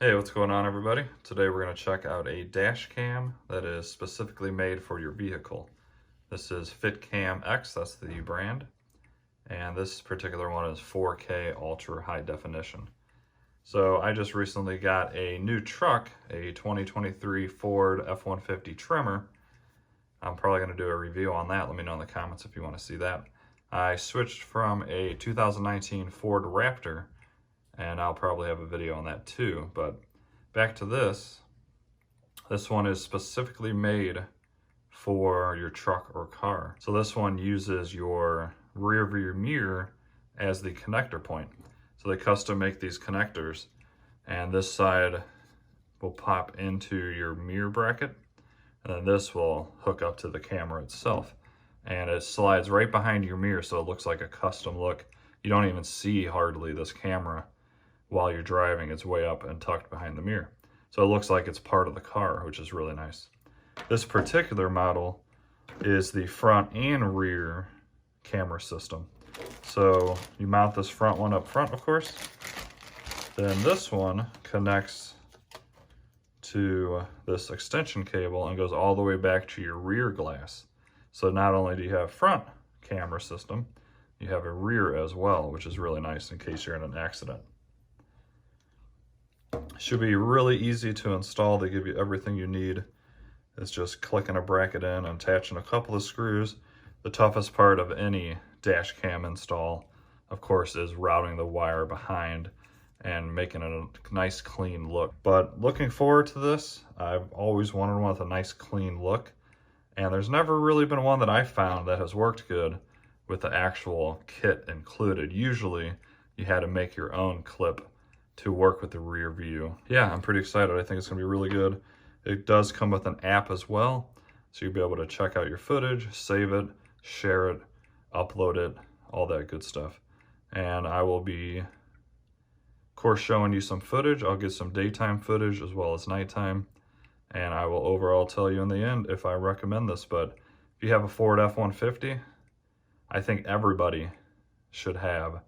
Hey, what's going on, everybody? Today we're going to check out a dash cam that is specifically made for your vehicle. This is Fitcamx, that's the brand, and this particular one is 4K ultra high definition. So I just recently got a new truck, a 2023 Ford F150 Tremor. I'm probably going to do a review on that. Let me know in the comments if you want to see that. I switched from a 2019 Ford Raptor, and I'll probably have a video on that too. But back to this. This one is specifically made for your truck or car. So this one uses your rear view mirror as the connector point. So they custom make these connectors, and this side will pop into your mirror bracket, and then this will hook up to the camera itself. And it slides right behind your mirror, so it looks like a custom look. You don't even see hardly this camera while you're driving. It's way up and tucked behind the mirror. So it looks like it's part of the car, which is really nice. This particular model is the front and rear camera system. So you mount this front one up front, of course. Then this one connects to this extension cable and goes all the way back to your rear glass. So not only do you have front camera system, you have a rear as well, which is really nice in case you're in an accident. Should be really easy to install. They give you everything you need. It's just clicking a bracket in and attaching a couple of screws. The toughest part of any dash cam install, of course, is routing the wire behind and making it a nice clean look. But looking forward to this, I've always wanted one with a nice clean look, and there's never really been one that I found that has worked good with the actual kit included. Usually you had to make your own clip to work with the rear view. Yeah, I'm pretty excited. I think it's gonna be really good. It does come with an app as well, so you'll be able to check out your footage, save it, share it, upload it, all that good stuff. And I will be, of course, showing you some footage. I'll get some daytime footage as well as nighttime, and I will overall tell you in the end if I recommend this. But if you have a Ford F-150, I think everybody should have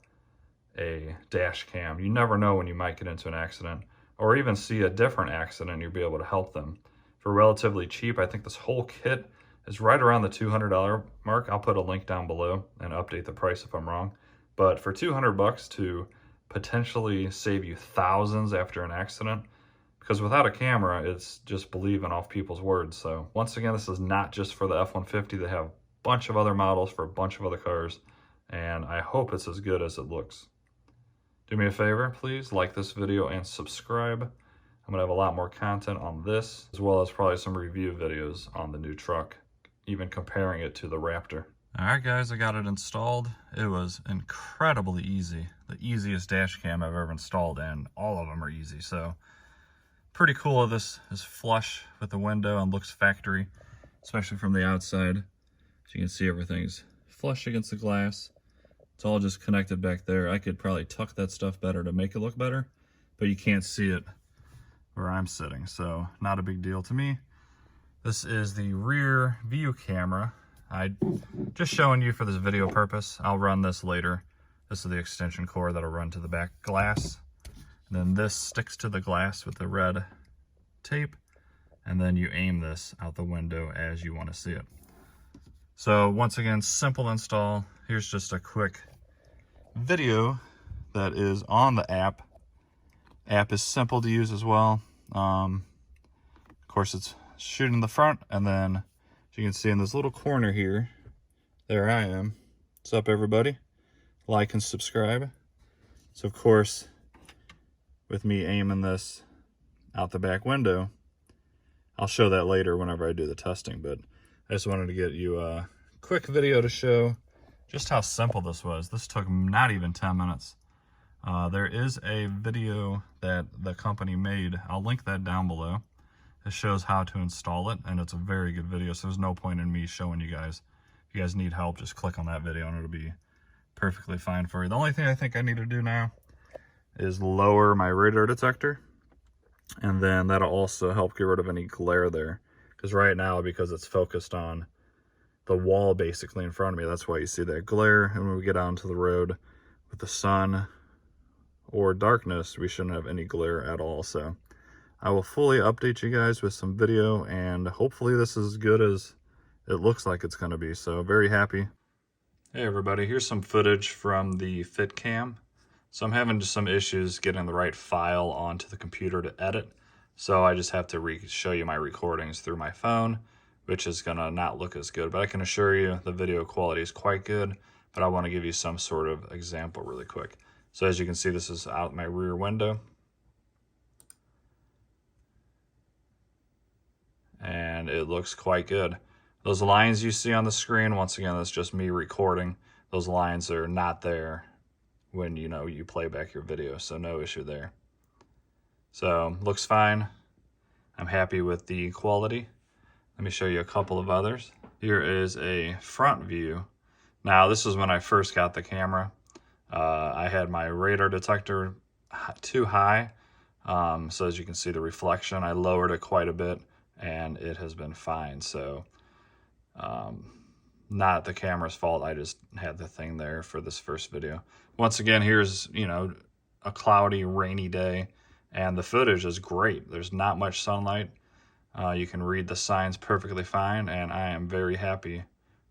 a dash cam. You never know when you might get into an accident or even see a different accident and you'll be able to help them. For relatively cheap, I think this whole kit is right around the $200 mark. I'll put a link down below and update the price if I'm wrong. But for 200 bucks to potentially save you thousands after an accident, because without a camera, it's just believing off people's words. So once again, this is not just for the F-150. They have a bunch of other models for a bunch of other cars, and I hope it's as good as it looks. Do me a favor, please like this video and subscribe. I'm gonna have a lot more content on this, as well as probably some review videos on the new truck, even comparing it to the Raptor. All right, guys, I got it installed. It was incredibly easy. The easiest dash cam I've ever installed, and all of them are easy. So pretty cool. This is flush with the window and looks factory, especially from the outside. So you can see everything's flush against the glass. It's all just connected back there. I could probably tuck that stuff better to make it look better, but you can't see it where I'm sitting, so not a big deal to me. This is the rear view camera. I just showing you for this video purpose. I'll run this later. This is the extension cord that'll run to the back glass. And then this sticks to the glass with the red tape, and then you aim this out the window as you want to see it. So once again, simple install. Here's just a quick video that is on the app. App is simple to use as well. Of course, it's shooting the front, and then as you can see in this little corner here, there I am. What's up, everybody? Like and subscribe. So of course, with me aiming this out the back window, I'll show that later whenever I do the testing, but I just wanted to get you a quick video to show just how simple this was. This took not even 10 minutes. There is a video that the company made. I'll link that down below. It shows how to install it, and it's a very good video, so there's no point in me showing you guys. If you guys need help, just click on that video and it'll be perfectly fine for you. The only thing I think I need to do now is lower my radar detector, and then that'll also help get rid of any glare there. Because right now, because it's focused on the wall basically in front of me, that's why you see that glare. And when we get out into the road with the sun or darkness, we shouldn't have any glare at all. So I will fully update you guys with some video, and hopefully this is as good as it looks like it's going to be. So very happy. Hey everybody, here's some footage from the Fitcam. So I'm having just some issues getting the right file onto the computer to edit. So I just have to show you my recordings through my phone, which is gonna not look as good, but I can assure you the video quality is quite good. But I want to give you some sort of example really quick. So as you can see, this is out my rear window. And it looks quite good. Those lines you see on the screen, once again, that's just me recording. Those lines are not there when you play back your video, so no issue there. So looks fine. I'm happy with the quality. Let me show you a couple of others. Here is a front view. Now this is when I first got the camera. I had my radar detector too high, so as you can see the reflection, I lowered it quite a bit and it has been fine. So not the camera's fault, I just had the thing there for this first video. Once again, here's a cloudy, rainy day, and the footage is great. There's not much sunlight. You can read the signs perfectly fine, and I am very happy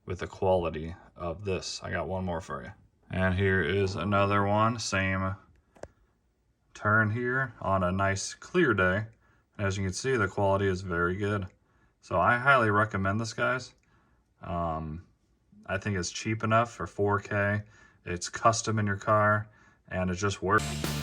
with the quality of this. I got one more for you. And here is another one, same turn here on a nice clear day. As you can see, the quality is very good. So I highly recommend this, guys. I think it's cheap enough for 4K. It's custom in your car, and it just works.